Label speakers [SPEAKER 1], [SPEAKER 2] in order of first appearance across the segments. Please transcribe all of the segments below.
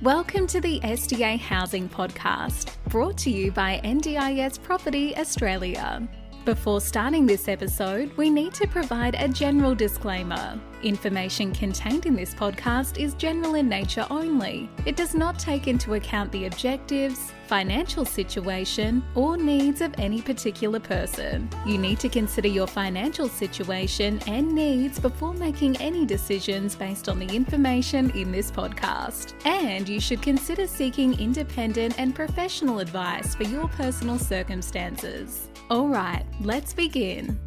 [SPEAKER 1] Welcome to the SDA Housing Podcast, brought to you by NDIS Property Australia. Before starting this episode, we need to provide a general disclaimer. Information contained in this podcast is general in nature only. It does not take into account the objectives, financial situation, or needs of any particular person. You need to consider your financial situation and needs before making any decisions based on the information in this podcast. And you should consider seeking independent and professional advice for your personal circumstances. All right, let's begin.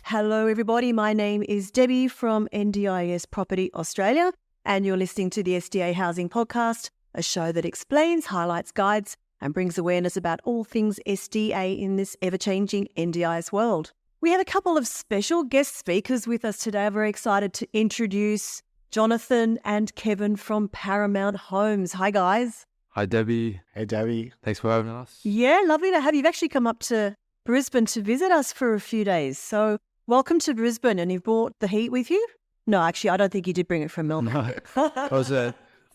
[SPEAKER 2] Hello, everybody. My name is Debbie from NDIS Property Australia, and you're listening to the SDA Housing Podcast, a show that explains, highlights, guides, and brings awareness about all things SDA in this ever-changing NDIS world. We have a couple of special guest speakers with us today. I'm very excited to introduce Jonathan and Kevin from Paramount Homes. Hi, guys.
[SPEAKER 3] Hi, Debbie.
[SPEAKER 4] Hey, Debbie.
[SPEAKER 3] Thanks for having us.
[SPEAKER 2] Yeah, lovely to have you. You've actually come up to Brisbane to visit us for a few days. So welcome to Brisbane, and you've brought the heat with you? No, actually, I don't think you did bring it from Melbourne.
[SPEAKER 3] No, it was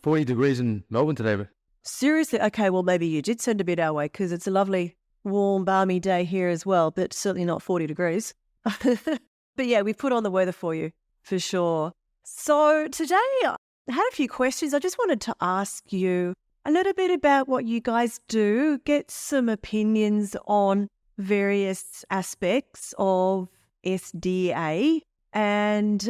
[SPEAKER 3] 40 degrees in Melbourne today. But
[SPEAKER 2] Seriously? Okay, well, maybe you did send a bit our way because it's a lovely, warm, balmy day here as well, but certainly not 40 degrees. But yeah, we've put on the weather for you, for sure. So today, I had a few questions. I just wanted to ask you a little bit about what you guys do, get some opinions on various aspects of SDA, and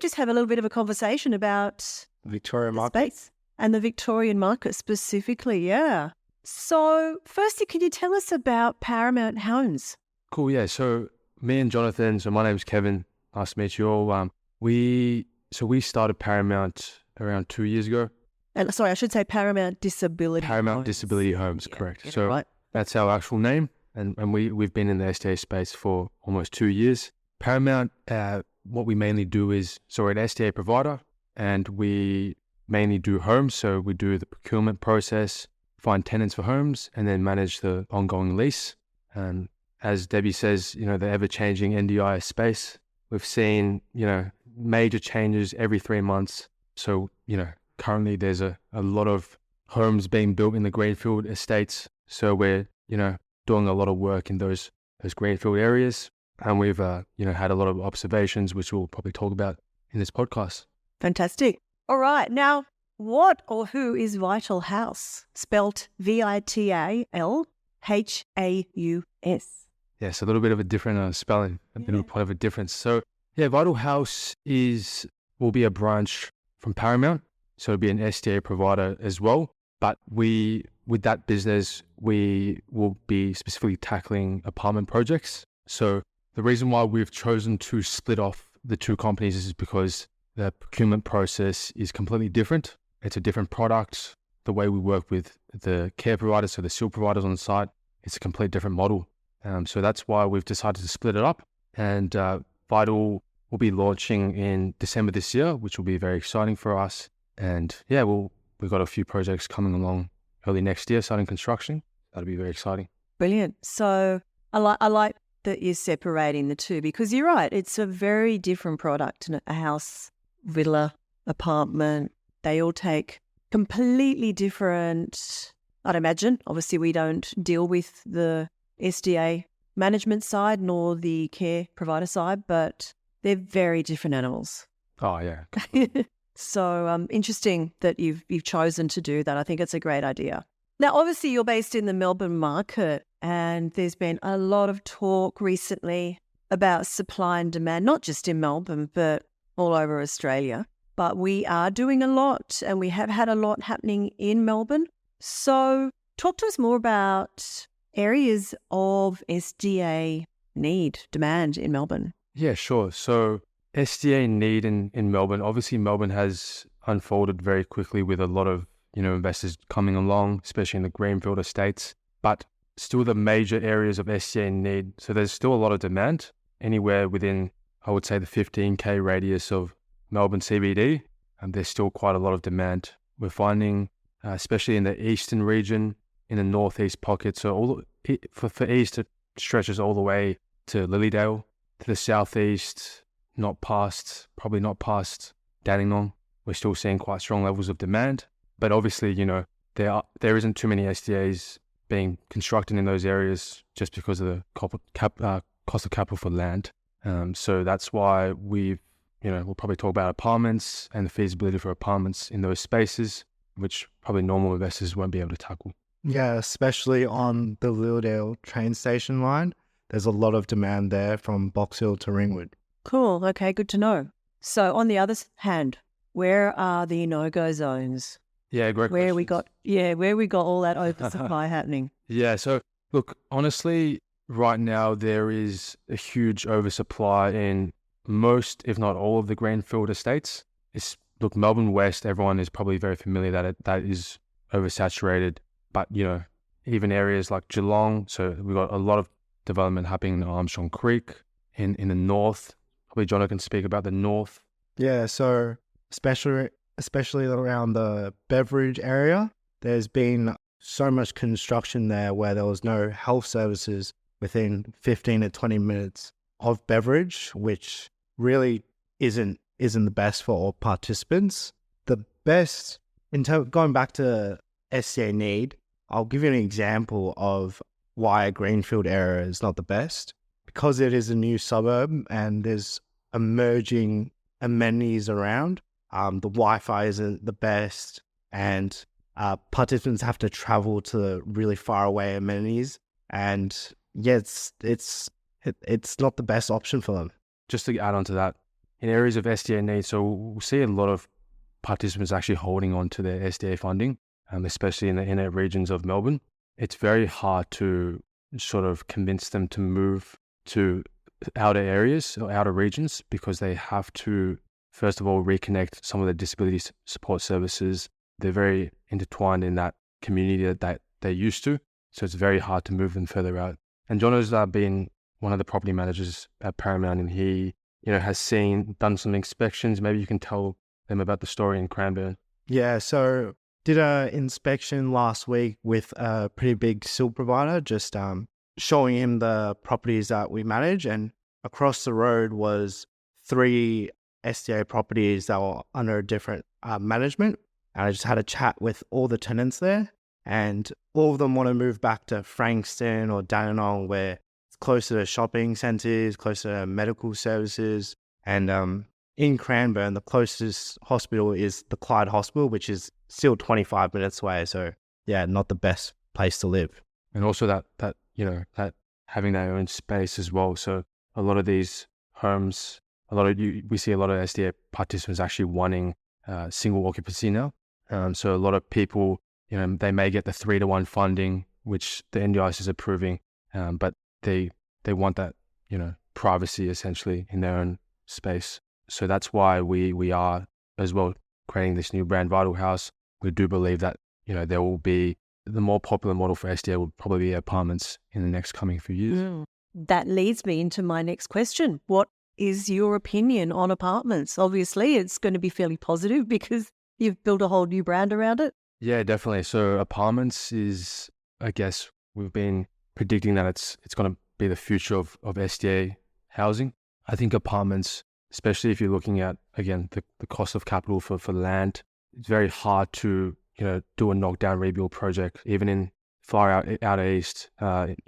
[SPEAKER 2] just have a little bit of a conversation about
[SPEAKER 4] Victoria
[SPEAKER 2] the
[SPEAKER 4] market.
[SPEAKER 2] space and the Victorian market specifically. Yeah. So, firstly, can you tell us about Paramount Homes?
[SPEAKER 3] cool, yeah. So me and Jonathan, so my name's Kevin. Nice to meet you all. We started Paramount around 2 years ago.
[SPEAKER 2] And sorry, I should say Paramount Disability
[SPEAKER 3] Paramount
[SPEAKER 2] Homes.
[SPEAKER 3] Disability Homes,
[SPEAKER 2] Yeah,
[SPEAKER 3] correct.
[SPEAKER 2] get it
[SPEAKER 3] So
[SPEAKER 2] right.
[SPEAKER 3] that's our actual name. And we've been in the SDA space for almost 2 years. Paramount, what we mainly do is, so we're an SDA provider, and we mainly do homes. So we do the procurement process, find tenants for homes, and then manage the ongoing lease. And as Debbie says, the ever-changing NDI space, we've seen, major changes every 3 months. So, currently there's a lot of homes being built in the greenfield estates. So we're, doing a lot of work in those greenfield areas. And we've, had a lot of observations, which we'll probably talk about in this podcast.
[SPEAKER 2] Fantastic. All right. Now, what or who is Vital Haus? Spelt Vitalhaus.
[SPEAKER 3] Yes, a little bit of a different spelling, a bit of a difference. So, yeah, Vital Haus will be a branch from Paramount. So it'll be an SDA provider as well. But with that business, we will be specifically tackling apartment projects. So the reason why we've chosen to split off the two companies is because the procurement process is completely different. It's a different product. The way we work with the care providers, so the SIL providers on the site, it's a complete different model. So that's why we've decided to split it up. And Vital will be launching in December this year, which will be very exciting for us. And yeah, we've got a few projects coming along early next year, starting construction. That'll be very exciting.
[SPEAKER 2] Brilliant. So I like that you're separating the two, because you're right. It's a very different product. A house, villa, apartment, they all take completely different, I'd imagine. Obviously, we don't deal with the SDA management side nor the care provider side, but they're very different animals.
[SPEAKER 3] Oh, yeah.
[SPEAKER 2] So interesting that you've chosen to do that. I think it's a great idea. Now, obviously, you're based in the Melbourne market, and there's been a lot of talk recently about supply and demand, not just in Melbourne, but all over Australia. But we are doing a lot, and we have had a lot happening in Melbourne. So talk to us more about areas of SDA need, demand in Melbourne.
[SPEAKER 3] Yeah, sure. So SDA need in Melbourne, obviously Melbourne has unfolded very quickly with a lot of, investors coming along, especially in the greenfield estates, but still the major areas of SDA need. So there's still a lot of demand anywhere within, I would say, the 15K radius of Melbourne CBD. And there's still quite a lot of demand. We're finding, especially in the eastern region, in the northeast pocket. So for east, it stretches all the way to Lilydale, to the southeast, probably not past Dandenong. we're still seeing quite strong levels of demand. But obviously, there isn't too many SDAs being constructed in those areas just because of the cost of capital for land. So that's why we'll probably talk about apartments and the feasibility for apartments in those spaces, which probably normal investors won't be able to tackle.
[SPEAKER 4] Yeah, especially on the Lilydale train station line. There's a lot of demand there from Box Hill to Ringwood.
[SPEAKER 2] Cool. Okay, good to know. So on the other hand, where are the no-go zones?
[SPEAKER 3] Yeah, great
[SPEAKER 2] Where we
[SPEAKER 3] questions.
[SPEAKER 2] where we got all that oversupply happening?
[SPEAKER 3] Yeah, so look, honestly, right now there is a huge oversupply in most, if not all, of the greenfield estates. Look, Melbourne West, everyone is probably very familiar that is oversaturated. But, even areas like Geelong, so we've got a lot of development happening in Armstrong Creek, in the north. Probably John can speak about the north.
[SPEAKER 4] Yeah, so especially around the Beveridge area, there's been so much construction there where there was no health services within 15 to 20 minutes of Beveridge, which really isn't the best for all participants. The best, going back to SDA need, I'll give you an example of why a greenfield area is not the best. Because it is a new suburb and there's emerging amenities around, the Wi-Fi isn't the best, and participants have to travel to really far away amenities. And yeah, it's not the best option for them.
[SPEAKER 3] Just to add on to that, in areas of SDA need, so we'll see a lot of participants actually holding on to their SDA funding, especially in the inner regions of Melbourne. It's very hard to sort of convince them to move to outer areas or outer regions because they have to, first of all, reconnect some of the disability support services. They're very intertwined in that community that they're used to. So it's very hard to move them further out. And John has been one of the property managers at Paramount, and he, has done some inspections. Maybe you can tell them about the story in Cranbourne.
[SPEAKER 4] Yeah, so did an inspection last week with a pretty big SDA provider, just showing him the properties that we manage. And across the road was 3 SDA properties that were under different management. And I just had a chat with all the tenants there, and all of them want to move back to Frankston or Dandenong, where it's closer to shopping centres, closer to medical services. And in Cranbourne, the closest hospital is the Clyde Hospital, which is still 25 minutes away. So yeah, not the best place to live.
[SPEAKER 3] And also that that having their own space as well. So a lot of these homes, we see a lot of SDA participants actually wanting single occupancy now. So a lot of people, they may get the 3-to-1 funding, which the NDIS is approving, but they want that, privacy essentially in their own space. So that's why we are as well creating this new brand, Vital Haus. We do believe that, there will be the more popular model for SDA will probably be apartments in the next coming few years.
[SPEAKER 2] That leads me into my next question. What is your opinion on apartments? Obviously, it's going to be fairly positive because you've built a whole new brand around it.
[SPEAKER 3] Yeah, definitely. So apartments is, I guess, we've been predicting that it's going to be the future of SDA housing. I think apartments, especially if you're looking at, again, the cost of capital for land, it's very hard to, do a knockdown rebuild project. Even in far out east,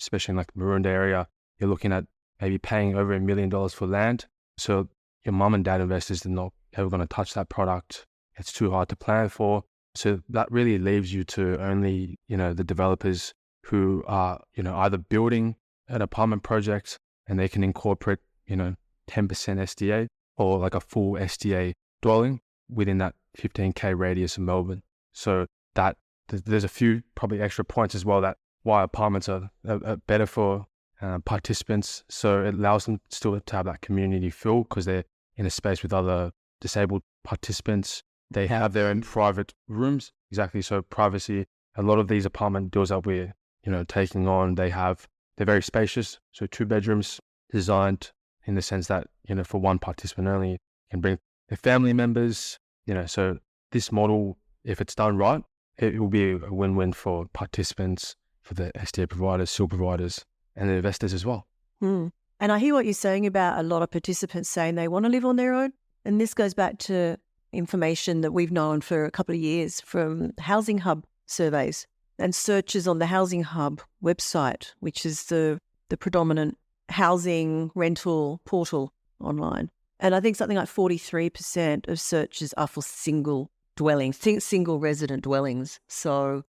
[SPEAKER 3] especially in like the Maroondah area, you're looking at maybe paying over $1 million for land. So your mum and dad investors are not ever going to touch that product. It's too hard to plan for. So that really leaves you to only, the developers who are, either building an apartment project and they can incorporate, 10% SDA or like a full SDA dwelling within that 15K radius of Melbourne. So that there's a few probably extra points as well that why apartments are better for participants. So it allows them still to have that community feel because they're in a space with other disabled participants. They have their own private rooms. Exactly. So privacy, a lot of these apartment deals that we're, taking on, they're very spacious. So 2 bedrooms designed in the sense that, for one participant only, you can bring their family members, so this model, if it's done right, it will be a win-win for participants, for the SDA providers, SDA providers, and the investors as well.
[SPEAKER 2] And I hear what you're saying about a lot of participants saying they want to live on their own. And this goes back to, information that we've known for a couple of years from Housing Hub surveys and searches on the Housing Hub website, which is the predominant housing rental portal online. And I think something like 43% of searches are for single dwellings, single resident dwellings. So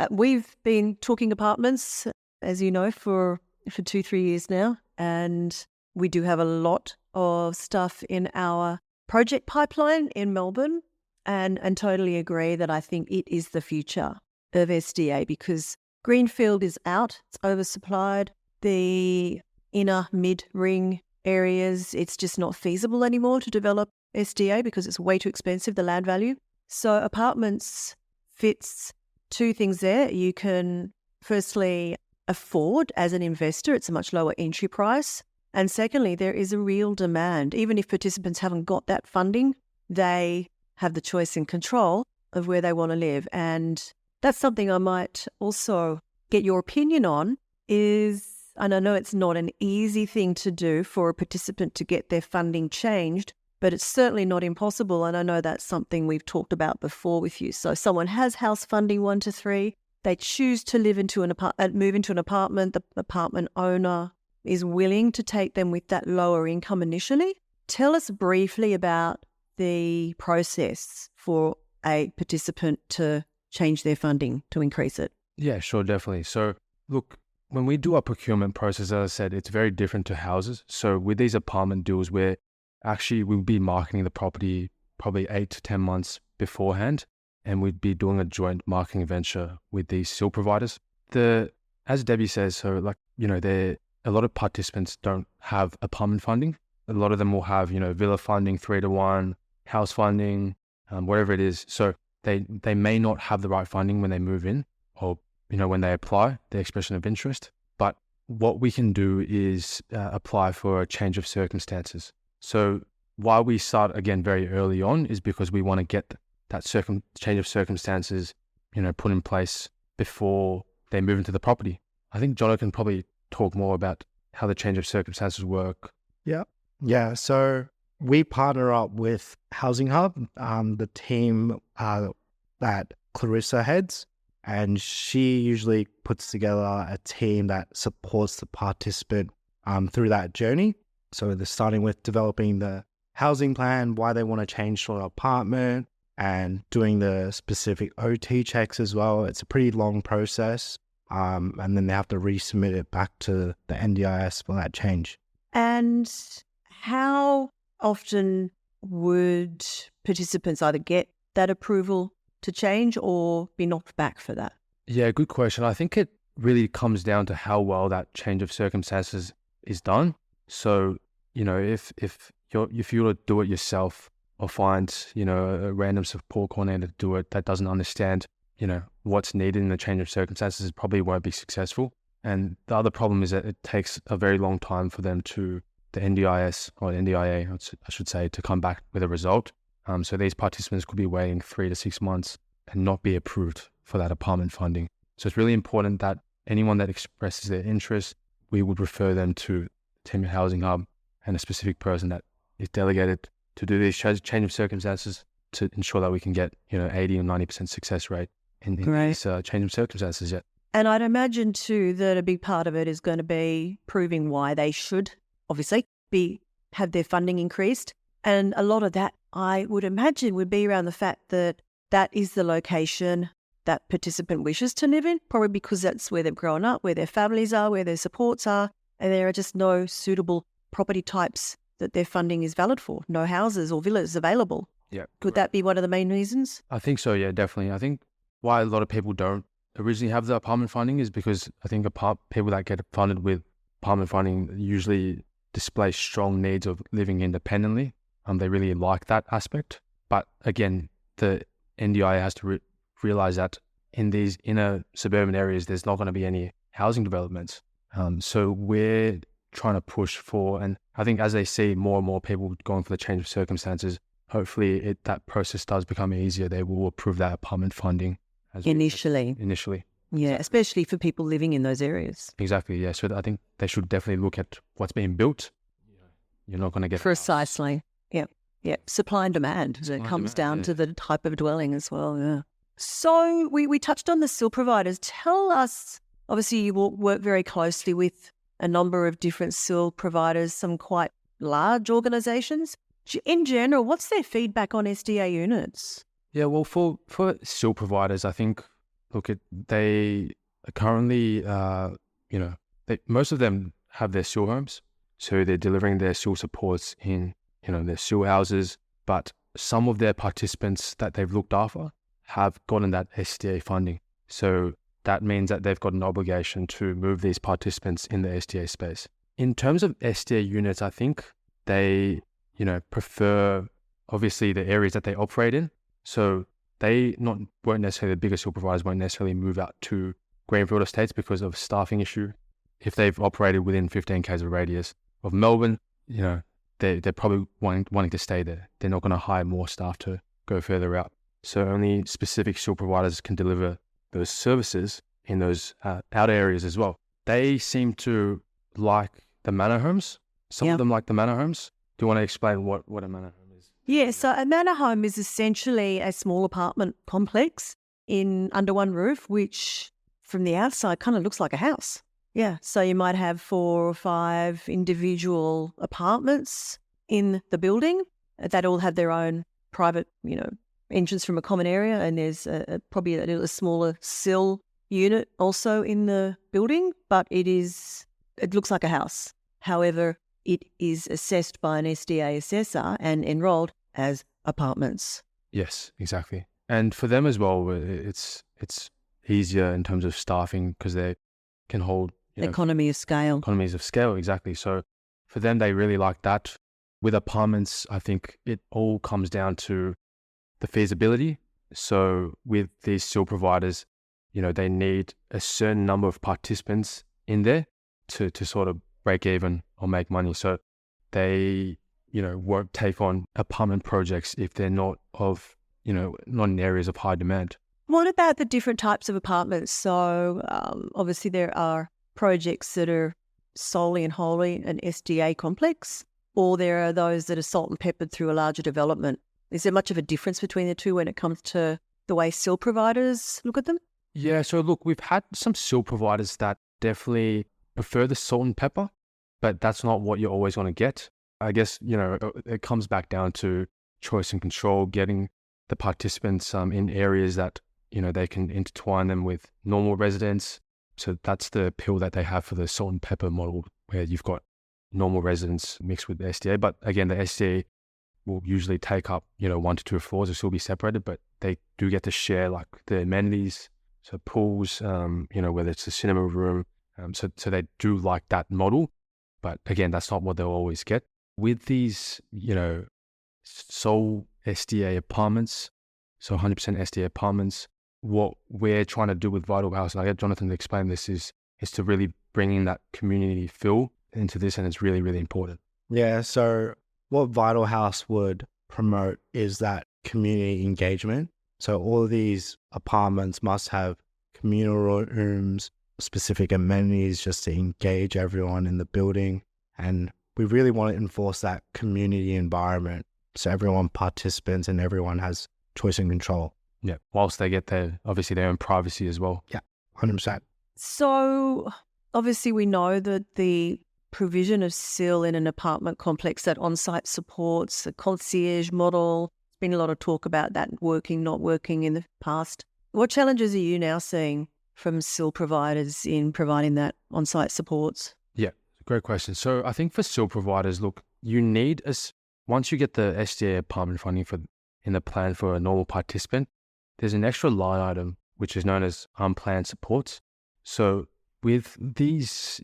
[SPEAKER 2] we've been talking apartments, as you know, for 2-3 years now. And we do have a lot of stuff in our project pipeline in Melbourne, and totally agree that I think it is the future of SDA because Greenfield is out, it's oversupplied. The inner mid-ring areas, it's just not feasible anymore to develop SDA because it's way too expensive, the land value. So apartments fits two things there. You can firstly afford as an investor, it's a much lower entry price. And secondly, there is a real demand. Even if participants haven't got that funding, they have the choice and control of where they want to live. And that's something I might also get your opinion on is, and I know it's not an easy thing to do for a participant to get their funding changed, but it's certainly not impossible. And I know that's something we've talked about before with you. So someone has house funding 1 to 3, they choose to move into an apartment, the apartment owner is willing to take them with that lower income initially. Tell us briefly about the process for a participant to change their funding to increase it.
[SPEAKER 3] Yeah, sure, definitely. So look, when we do our procurement process, as I said, it's very different to houses. So with these apartment deals, we'll be marketing the property probably 8 to 10 months beforehand, and we'd be doing a joint marketing venture with these SDA providers. As Debbie says, so a lot of participants don't have apartment funding. A lot of them will have, villa funding, 3-to-1, house funding, whatever it is. So they may not have the right funding when they move in or, when they apply their expression of interest. But what we can do is apply for a change of circumstances. So why we start again very early on is because we want to get that change of circumstances, put in place before they move into the property. I think Jonathan can probably talk more about how the change of circumstances work.
[SPEAKER 4] Yeah. So we partner up with Housing Hub, the team that Clarissa heads, and she usually puts together a team that supports the participant through that journey. So they're starting with developing the housing plan, why they want to change to an apartment, and doing the specific OT checks as well. It's a pretty long process. And then they have to resubmit it back to the NDIS for that change.
[SPEAKER 2] And how often would participants either get that approval to change or be knocked back for that?
[SPEAKER 3] Yeah, good question. I think it really comes down to how well that change of circumstances is done. So, if you were to do it yourself or find, a random support coordinator to do it that doesn't understand what's needed in the change of circumstances, it probably won't be successful. And the other problem is that it takes a very long time for them the NDIS or NDIA, I should say, to come back with a result. So these participants could be waiting 3 to 6 months and not be approved for that apartment funding. So it's really important that anyone that expresses their interest, we would refer them to the team at Housing Hub and a specific person that is delegated to do these change of circumstances to ensure that we can get 80 or 90% success rate in these change of circumstances. Yeah.
[SPEAKER 2] And I'd imagine too that a big part of it is going to be proving why they should obviously have their funding increased. And a lot of that, I would imagine, would be around the fact that that is the location that participant wishes to live in, probably because that's where they've grown up, where their families are, where their supports are, and there are just no suitable property types that their funding is valid for, no houses or villas available.
[SPEAKER 3] Yeah.
[SPEAKER 2] Could that be one of the main reasons?
[SPEAKER 3] I think so, yeah, definitely. I think why a lot of people don't originally have the apartment funding is because I think people that get funded with apartment funding usually display strong needs of living independently. They really like that aspect. But again, the NDIA has to realize that in these inner suburban areas, there's not going to be any housing developments. So we're trying to push for, and I think as they see more and more people going for the change of circumstances, hopefully that process does become easier. They will approve that apartment funding.
[SPEAKER 2] Initially. Yeah,
[SPEAKER 3] Exactly.
[SPEAKER 2] especially for people living in those areas.
[SPEAKER 3] Exactly, yeah. So I think they should definitely look at what's being built. You're not going to get
[SPEAKER 2] Precisely. Yeah. Yeah, supply and demand.
[SPEAKER 3] Supply
[SPEAKER 2] It
[SPEAKER 3] and
[SPEAKER 2] comes
[SPEAKER 3] demand,
[SPEAKER 2] down to the type of dwelling as well, yeah. So we touched on the SIL providers. Tell us, obviously you work very closely with a number of different SIL providers, some quite large organisations. In general, what's their feedback on SDA units?
[SPEAKER 3] Yeah, well, for SIL providers, I think, they are currently, most of them have their SIL homes. So they're delivering their SIL supports in, their SIL houses. But some of their participants that they've looked after have gotten that SDA funding. So that means that they've got an obligation to move these participants in the SDA space. In terms of SDA units, I think they, prefer obviously the areas that they operate in. So they won't necessarily, the bigger SIL providers won't necessarily move out to greenfield estates because of staffing issue. If they've operated within 15 km of radius of Melbourne, they're probably wanting to stay there. They're not going to hire more staff to go further out. So only specific SIL providers can deliver those services in those outer areas as well. They seem to like the manor homes. Some of them like the manor homes. Do you want to explain what a manor home is?
[SPEAKER 2] Yeah, so a manor home is essentially a small apartment complex under one roof, which from the outside kind of looks like a house. Yeah, so you might have 4 or 5 individual apartments in the building that all have their own private, entrance from a common area, and there's probably a smaller SIL unit also in the building, but it looks like a house. However, it is assessed by an SDA assessor and enrolled as apartments.
[SPEAKER 3] Yes, exactly. And for them as well, it's easier in terms of staffing because they can hold
[SPEAKER 2] Economies of scale,
[SPEAKER 3] exactly. So for them, they really like that. With apartments, I think it all comes down to the feasibility. So with these SIL providers, they need a certain number of participants in there to sort of break even or make money. So they, won't take on apartment projects if they're not in areas of high demand.
[SPEAKER 2] What about the different types of apartments? So obviously there are projects that are solely and wholly an SDA complex, or there are those that are salt and peppered through a larger development. Is there much of a difference between the two when it comes to the way SIL providers look at them?
[SPEAKER 3] Yeah, so look, we've had some SIL providers that definitely prefer the salt and pepper, but that's not what you're always going to get. I guess, it comes back down to choice and control, getting the participants in areas that, they can intertwine them with normal residents. So that's the appeal that they have for the salt and pepper model, where you've got normal residents mixed with the SDA. But again, the SDA will usually take up, 1 to 2 floors. It'll still be separated, but they do get to share like the amenities, so pools, whether it's a cinema room. So they do like that model. But again, that's not what they'll always get. With these, sole SDA apartments, so 100% SDA apartments, what we're trying to do with Vital Haus, and I get Jonathan to explain this, is to really bring in that community feel into this, and it's really, really important.
[SPEAKER 4] Yeah, so what Vital Haus would promote is that community engagement. So all of these apartments must have communal rooms, specific amenities just to engage everyone in the building. And we really want to enforce that community environment so everyone participants and everyone has choice and control.
[SPEAKER 3] Yeah, whilst they get their own privacy as well.
[SPEAKER 4] Yeah, 100%.
[SPEAKER 2] So obviously we know that the provision of SIL in an apartment complex, that on-site supports, the concierge model, there's been a lot of talk about that working, not working in the past. What challenges are you now seeing from SIL providers in providing that on-site supports?
[SPEAKER 3] Yeah, great question. So I think for SIL providers, look, you need, once you get the SDA apartment funding in the plan for a normal participant, there's an extra line item which is known as unplanned supports. So with these,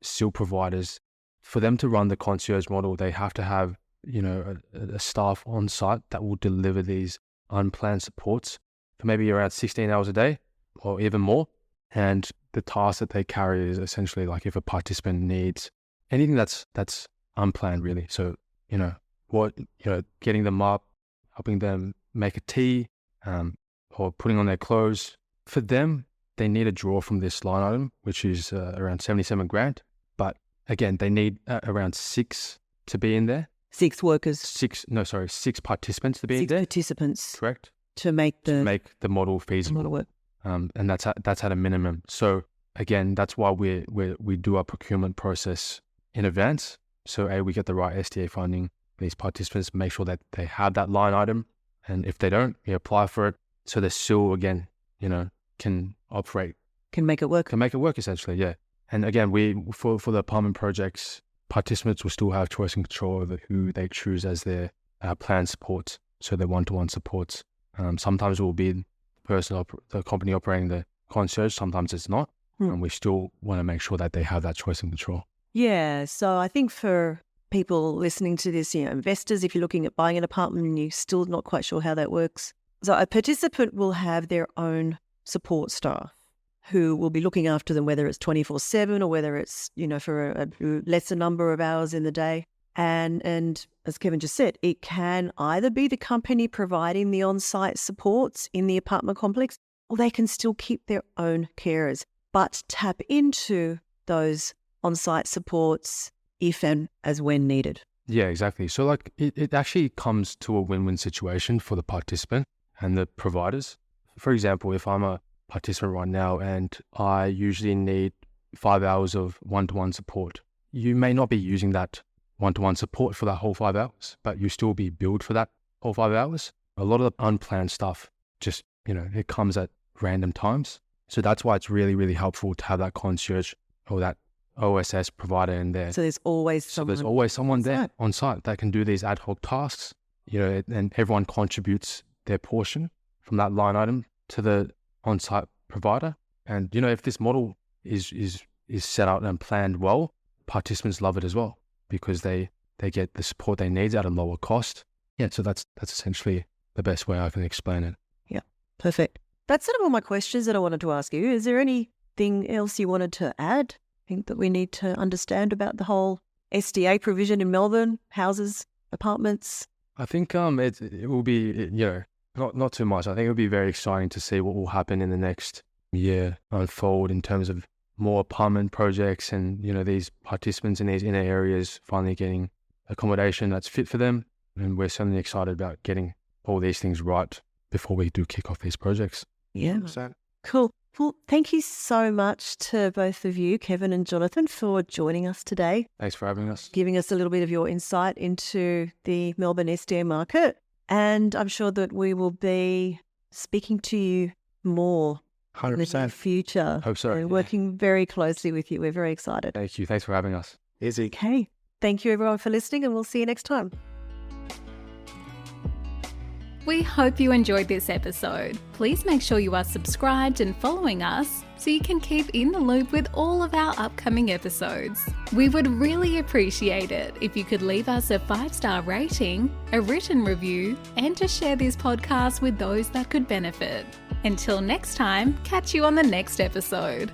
[SPEAKER 3] SIL providers, for them to run the concierge model, they have to have, a staff on site that will deliver these unplanned supports for maybe around 16 hours a day or even more. And the task that they carry is essentially like if a participant needs anything that's unplanned, really. So, getting them up, helping them make a tea, or putting on their clothes. For them, they need a draw from this line item, which is around 77 grand. But again, they need around 6 to be in there.
[SPEAKER 2] 6 workers,
[SPEAKER 3] six participants to be
[SPEAKER 2] 6
[SPEAKER 3] there.
[SPEAKER 2] participants
[SPEAKER 3] Correct.
[SPEAKER 2] to make the
[SPEAKER 3] model feasible.
[SPEAKER 2] model work.
[SPEAKER 3] And that's at a minimum. So again, that's why we do our procurement process in advance. So we get the right SDA funding. These participants make sure that they have that line item, and if they don't, we apply for it. So they still, again, can operate,
[SPEAKER 2] Can make it work.
[SPEAKER 3] essentially. Yeah. And again, for the apartment projects, participants will still have choice and control over who they choose as their plan supports. So their one-to-one supports. Sometimes it will be the company operating the concierge. Sometimes it's not. And we still want to make sure that they have that choice and control.
[SPEAKER 2] Yeah. So I think for people listening to this, investors, if you're looking at buying an apartment and you're still not quite sure how that works, so a participant will have their own support staff who will be looking after them, whether it's 24/7 or whether it's, for a lesser number of hours in the day. And as Kevin just said, it can either be the company providing the on-site supports in the apartment complex, or they can still keep their own carers, but tap into those on-site supports if and as when needed.
[SPEAKER 3] Yeah, exactly. So it actually comes to a win-win situation for the participant and the providers. For example, if I'm a participant right now and I usually need 5 hours of one-to-one support, you may not be using that one-to-one support for that whole 5 hours, but you still be billed for that whole 5 hours. A lot of the unplanned stuff just, it comes at random times. So that's why it's really, really helpful to have that concierge or that OSS provider in there.
[SPEAKER 2] So there's always someone
[SPEAKER 3] there on site that can do these ad hoc tasks, and everyone contributes their portion from that line item to the on-site provider. And, if this model is set out and planned well, participants love it as well because they get the support they need at a lower cost. Yeah, so that's essentially the best way I can explain it.
[SPEAKER 2] Yeah, perfect. That's sort of all my questions that I wanted to ask you. Is there anything else you wanted to add? I think that we need to understand about the whole SDA provision in Melbourne, houses, apartments.
[SPEAKER 3] I think it will be, not too much. I think it'll be very exciting to see what will happen in the next year unfold in terms of more apartment projects and, these participants in these inner areas finally getting accommodation that's fit for them. And we're certainly excited about getting all these things right before we do kick off these projects.
[SPEAKER 2] Yeah. Cool. Well, thank you so much to both of you, Kevin and Jonathan, for joining us today.
[SPEAKER 3] Thanks for having us.
[SPEAKER 2] Giving us a little bit of your insight into the Melbourne SDA market. And I'm sure that we will be speaking to you more
[SPEAKER 4] 100%.
[SPEAKER 2] in the near future.
[SPEAKER 3] Hope so.
[SPEAKER 2] And working very closely with you. We're very excited.
[SPEAKER 3] Thank you. Thanks for having us.
[SPEAKER 4] Easy.
[SPEAKER 2] Okay. Thank you everyone for listening, and we'll see you next time.
[SPEAKER 1] We hope you enjoyed this episode. Please make sure you are subscribed and following us so you can keep in the loop with all of our upcoming episodes. We would really appreciate it if you could leave us a 5-star rating, a written review, and to share this podcast with those that could benefit. Until next time, catch you on the next episode.